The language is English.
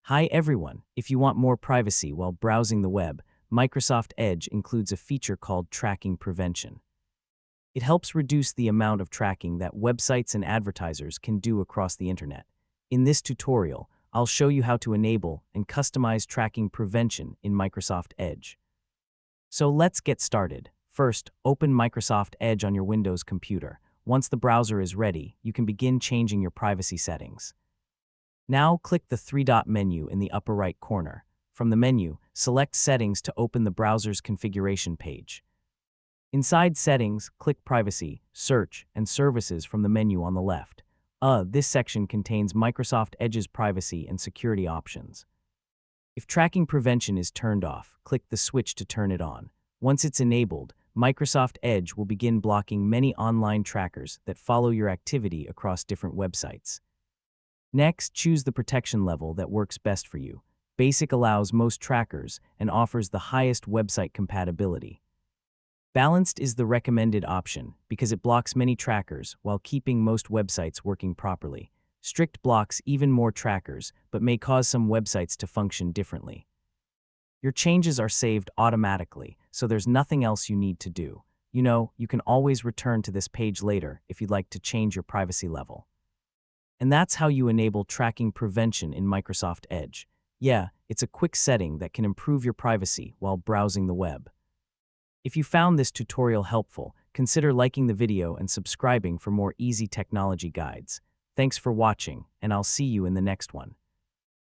Hi everyone. If you want more privacy while browsing the web, Microsoft Edge includes a feature called tracking prevention. It helps reduce the amount of tracking that websites and advertisers can do across the internet. In this tutorial, I'll show you how to enable and customize tracking prevention in Microsoft Edge. So let's get started. First, open Microsoft Edge on your Windows computer. Once the browser is ready, you can begin changing your privacy settings. Now click the three-dot menu in the upper right corner. From the menu, select Settings to open the browser's configuration page. Inside Settings, click Privacy, Search, and Services from the menu on the left. This section contains Microsoft Edge's privacy and security options. If tracking prevention is turned off, click the switch to turn it on. Once it's enabled, Microsoft Edge will begin blocking many online trackers that follow your activity across different websites. Next, choose the protection level that works best for you. Basic allows most trackers and offers the highest website compatibility. Balanced is the recommended option because it blocks many trackers while keeping most websites working properly. Strict blocks even more trackers, but may cause some websites to function differently. Your changes are saved automatically, so there's nothing else you need to do. You can always return to this page later if you'd like to change your privacy level. And that's how you enable tracking prevention in Microsoft Edge. Yeah, it's a quick setting that can improve your privacy while browsing the web. If you found this tutorial helpful, consider liking the video and subscribing for more easy technology guides. Thanks for watching, and I'll see you in the next one.